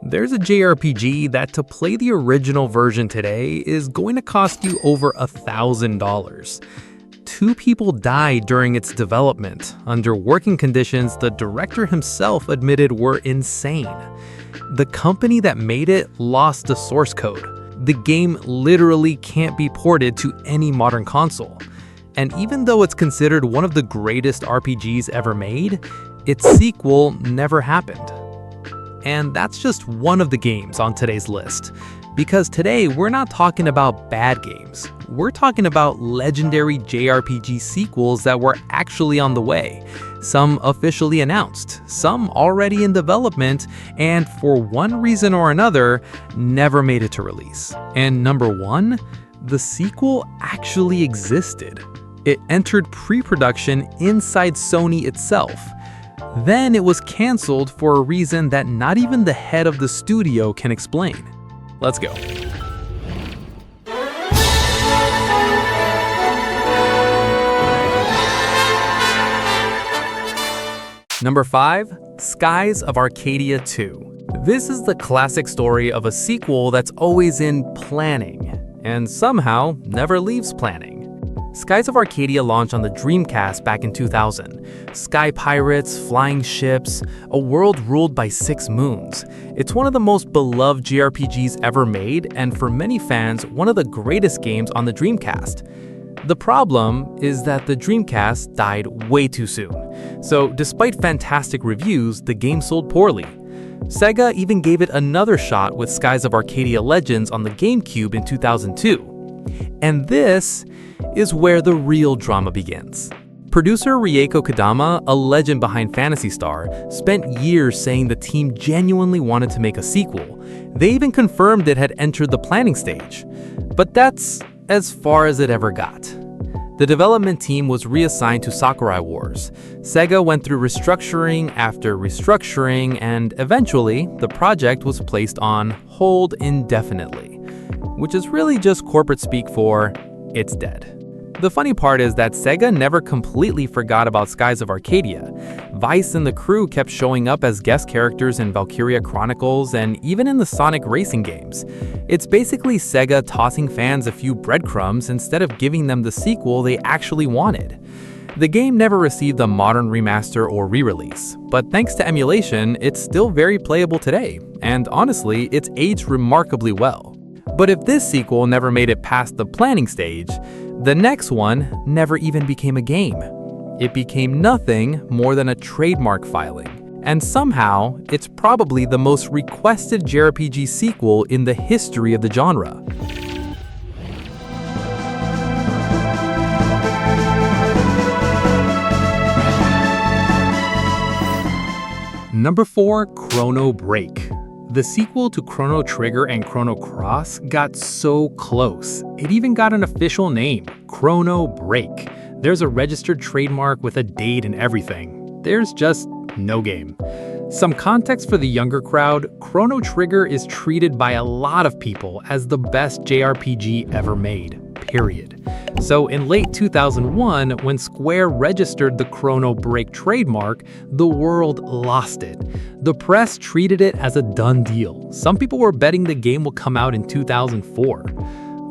There's a JRPG that to play the original version today is going to cost you over $1,000. 2 people died during its development, under working conditions the director himself admitted were insane. The company that made it lost the source code. The game literally can't be ported to any modern console. And even though it's considered one of the greatest RPGs ever made, its sequel never happened. And that's just one of the games on today's list. Because today, we're not talking about bad games. We're talking about legendary JRPG sequels that were actually on the way. Some officially announced, some already in development, and for one reason or another, never made it to release. And number 1, the sequel actually existed. It entered pre-production inside Sony itself. Then it was canceled for a reason that not even the head of the studio can explain. Let's go. Number 5, Skies of Arcadia 2. This is the classic story of a sequel that's always in planning, and somehow never leaves planning. Skies of Arcadia launched on the Dreamcast back in 2000. Sky pirates, flying ships, a world ruled by 6 moons. It's one of the most beloved JRPGs ever made, and for many fans, one of the greatest games on the Dreamcast. The problem is that the Dreamcast died way too soon. So despite fantastic reviews, the game sold poorly. Sega even gave it another shot with Skies of Arcadia Legends on the GameCube in 2002. And this is where the real drama begins. Producer Rieko Kodama, a legend behind Phantasy Star, spent years saying the team genuinely wanted to make a sequel. They even confirmed it had entered the planning stage. But that's as far as it ever got. The development team was reassigned to Sakurai Wars. Sega went through restructuring after restructuring, and eventually, the project was placed on hold indefinitely, which is really just corporate speak for it's dead. The funny part is that Sega never completely forgot about Skies of Arcadia. Vice and the crew kept showing up as guest characters in Valkyria Chronicles and even in the Sonic racing games. It's basically Sega tossing fans a few breadcrumbs instead of giving them the sequel they actually wanted. The game never received a modern remaster or re-release, but thanks to emulation, it's still very playable today, and honestly, it's aged remarkably well. But if this sequel never made it past the planning stage, the next one never even became a game. It became nothing more than a trademark filing. And somehow, it's probably the most requested JRPG sequel in the history of the genre. Number 4, Chrono Break. The sequel to Chrono Trigger and Chrono Cross got so close. It even got an official name, Chrono Break. There's a registered trademark with a date and everything. There's just no game. Some context for the younger crowd, Chrono Trigger is treated by a lot of people as the best JRPG ever made, period. So in late 2001, when Square registered the Chrono Break trademark, the world lost it. The press treated it as a done deal. Some people were betting the game will come out in 2004.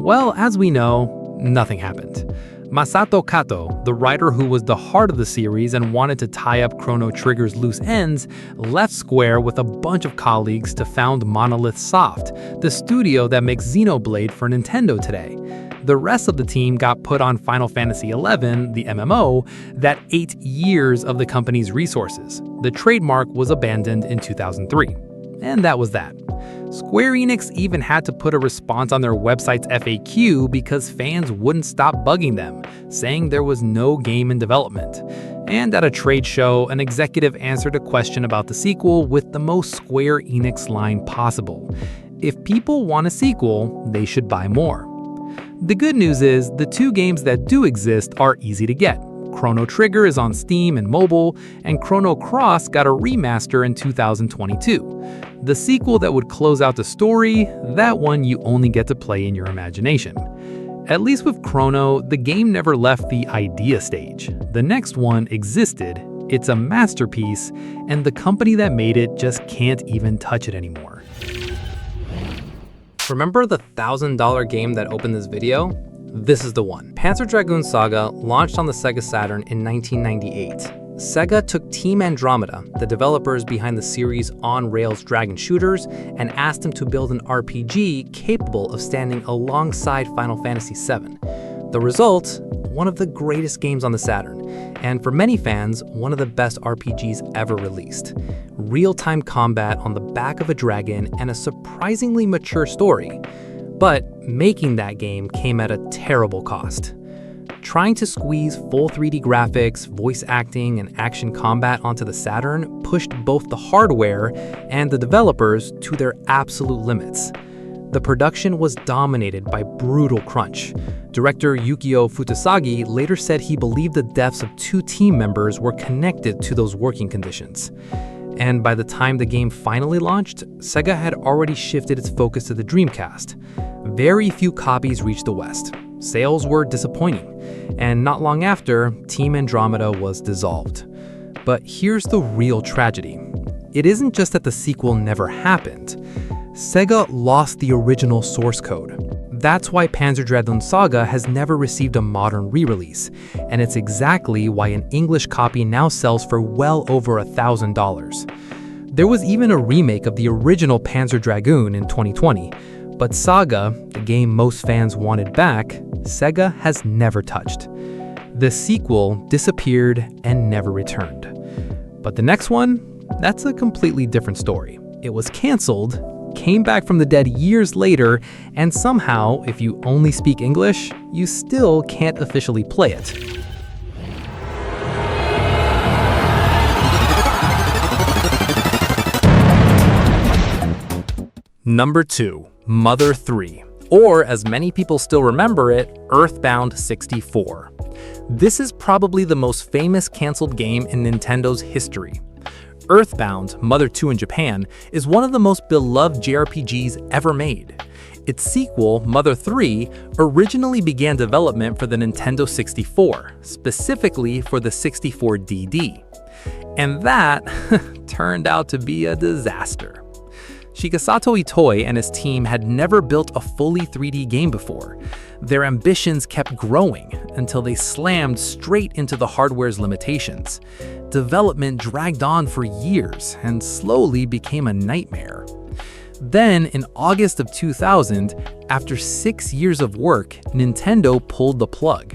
Well, as we know, nothing happened. Masato Kato, the writer who was the heart of the series and wanted to tie up Chrono Trigger's loose ends, left Square with a bunch of colleagues to found Monolith Soft, the studio that makes Xenoblade for Nintendo today. The rest of the team got put on Final Fantasy XI, the MMO, that ate years of the company's resources. The trademark was abandoned in 2003. And that was that. Square Enix even had to put a response on their website's FAQ because fans wouldn't stop bugging them, saying there was no game in development. And at a trade show, an executive answered a question about the sequel with the most Square Enix line possible. If people want a sequel, they should buy more. The good news is, the 2 games that do exist are easy to get. Chrono Trigger is on Steam and mobile, and Chrono Cross got a remaster in 2022. The sequel that would close out the story, that one you only get to play in your imagination. At least with Chrono, the game never left the idea stage. The next one existed It's a masterpiece, and the company that made it just can't even touch it anymore. Remember the $1,000 game that opened this video? This is the one. Panzer Dragoon Saga launched on the Sega Saturn in 1998. Sega took Team Andromeda, the developers behind the series on-rails dragon shooters, and asked them to build an RPG capable of standing alongside Final Fantasy VII. The result? One of the greatest games on the Saturn, and for many fans, one of the best RPGs ever released. Real-time combat on the back of a dragon and a surprisingly mature story. But making that game came at a terrible cost. Trying to squeeze full 3D graphics, voice acting, and action combat onto the Saturn pushed both the hardware and the developers to their absolute limits. The production was dominated by brutal crunch. Director Yukio Futasagi later said he believed the deaths of 2 team members were connected to those working conditions. And by the time the game finally launched, Sega had already shifted its focus to the Dreamcast. Very few copies reached the West. Sales were disappointing, and not long after, Team Andromeda was dissolved. But here's the real tragedy. It isn't just that the sequel never happened. Sega lost the original source code. That's why Panzer Dragoon Saga has never received a modern re-release, and it's exactly why an English copy now sells for well over $1,000. There was even a remake of the original Panzer Dragoon in 2020, but Saga, the game most fans wanted back, Sega has never touched. The sequel disappeared and never returned. But the next one, that's a completely different story. It was canceled, came back from the dead years later, and somehow, if you only speak English, you still can't officially play it. Number 2, Mother 3, or as many people still remember it, EarthBound 64. This is probably the most famous canceled game in Nintendo's history. EarthBound, Mother 2 in Japan, is one of the most beloved JRPGs ever made. Its sequel, Mother 3, originally began development for the Nintendo 64, specifically for the 64DD. And that turned out to be a disaster. Shigesato Itoi and his team had never built a fully 3D game before. Their ambitions kept growing until they slammed straight into the hardware's limitations. Development dragged on for years and slowly became a nightmare. Then, in August of 2000, after 6 years of work, Nintendo pulled the plug.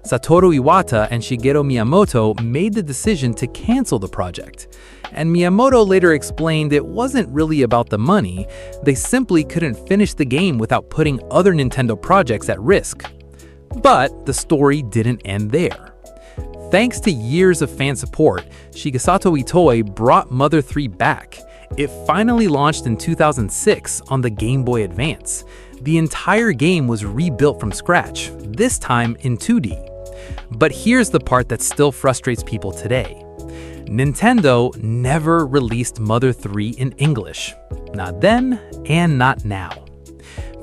Satoru Iwata and Shigeru Miyamoto made the decision to cancel the project. And Miyamoto later explained it wasn't really about the money, they simply couldn't finish the game without putting other Nintendo projects at risk. But the story didn't end there. Thanks to years of fan support, Shigesato Itoi brought Mother 3 back. It finally launched in 2006 on the Game Boy Advance. The entire game was rebuilt from scratch, this time in 2D. But here's the part that still frustrates people today. Nintendo never released Mother 3 in English. Not then, and not now.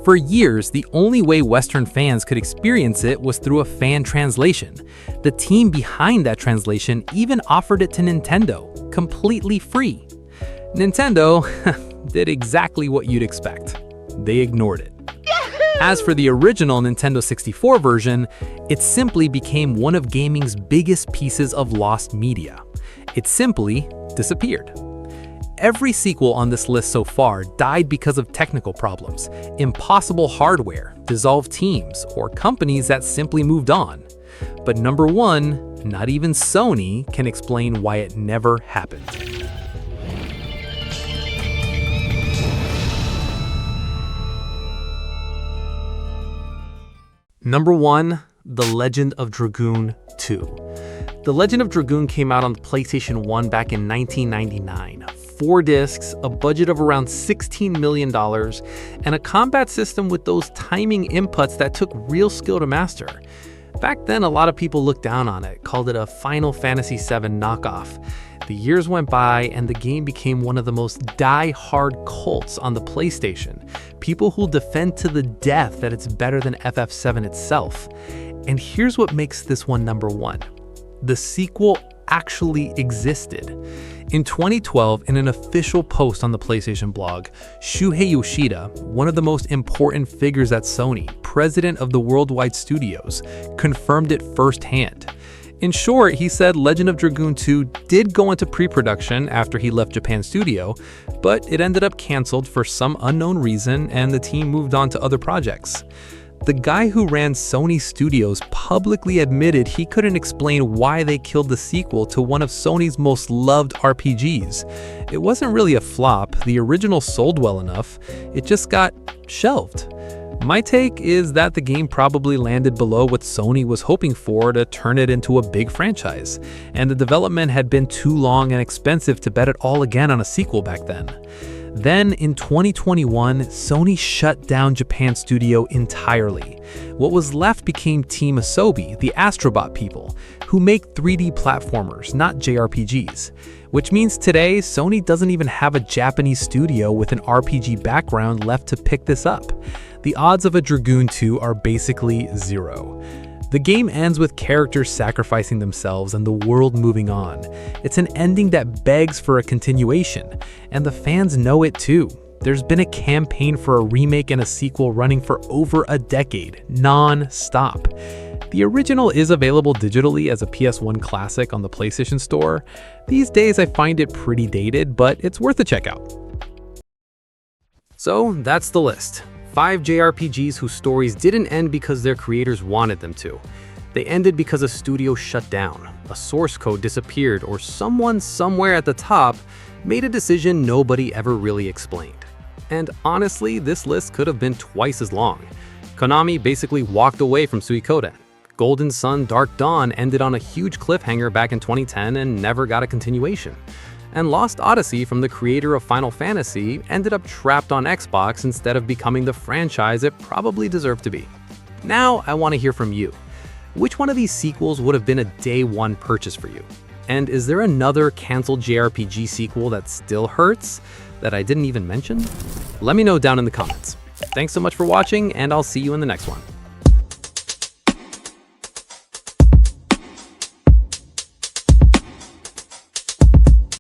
For years, the only way Western fans could experience it was through a fan translation. The team behind that translation even offered it to Nintendo, completely free. Nintendo did exactly what you'd expect. They ignored it. As for the original Nintendo 64 version, it simply became one of gaming's biggest pieces of lost media. It simply disappeared. Every sequel on this list so far died because of technical problems, impossible hardware, dissolved teams, or companies that simply moved on. But number 1, not even Sony can explain why it never happened. Number 1, The Legend of Dragoon 2. The Legend of Dragoon came out on the PlayStation 1 back in 1999. 4 discs, a budget of around $16 million, and a combat system with those timing inputs that took real skill to master. Back then, a lot of people looked down on it, called it a Final Fantasy VII knockoff. The years went by, and the game became one of the most die-hard cults on the PlayStation. People who'll defend to the death that it's better than FF7 itself. And here's what makes this one number 1. The sequel actually existed. In 2012, in an official post on the PlayStation blog, Shuhei Yoshida, one of the most important figures at Sony, president of the worldwide studios, confirmed it firsthand. In short, he said Legend of Dragoon 2 did go into pre-production after he left Japan Studio, but it ended up canceled for some unknown reason and the team moved on to other projects. The guy who ran Sony Studios publicly admitted he couldn't explain why they killed the sequel to one of Sony's most loved RPGs. It wasn't really a flop, the original sold well enough, it just got shelved. My take is that the game probably landed below what Sony was hoping for to turn it into a big franchise, and the development had been too long and expensive to bet it all again on a sequel back then. Then, in 2021, Sony shut down Japan Studio entirely. What was left became Team Asobi, the Astrobot people, who make 3D platformers, not JRPGs. Which means today, Sony doesn't even have a Japanese studio with an RPG background left to pick this up. The odds of a Dragoon 2 are basically zero. The game ends with characters sacrificing themselves and the world moving on. It's an ending that begs for a continuation, and the fans know it too. There's been a campaign for a remake and a sequel running for over a decade, non-stop. The original is available digitally as a PS1 classic on the PlayStation Store. These days I find it pretty dated, but it's worth a check out. So that's the list. 5 JRPGs whose stories didn't end because their creators wanted them to. They ended because a studio shut down, a source code disappeared, or someone somewhere at the top made a decision nobody ever really explained. And honestly, this list could have been twice as long. Konami basically walked away from Suikoden. Golden Sun Dark Dawn ended on a huge cliffhanger back in 2010 and never got a continuation. And Lost Odyssey from the creator of Final Fantasy ended up trapped on Xbox instead of becoming the franchise it probably deserved to be. Now I want to hear from you. Which one of these sequels would have been a day one purchase for you? And is there another canceled JRPG sequel that still hurts that I didn't even mention? Let me know down in the comments. Thanks so much for watching, and I'll see you in the next one.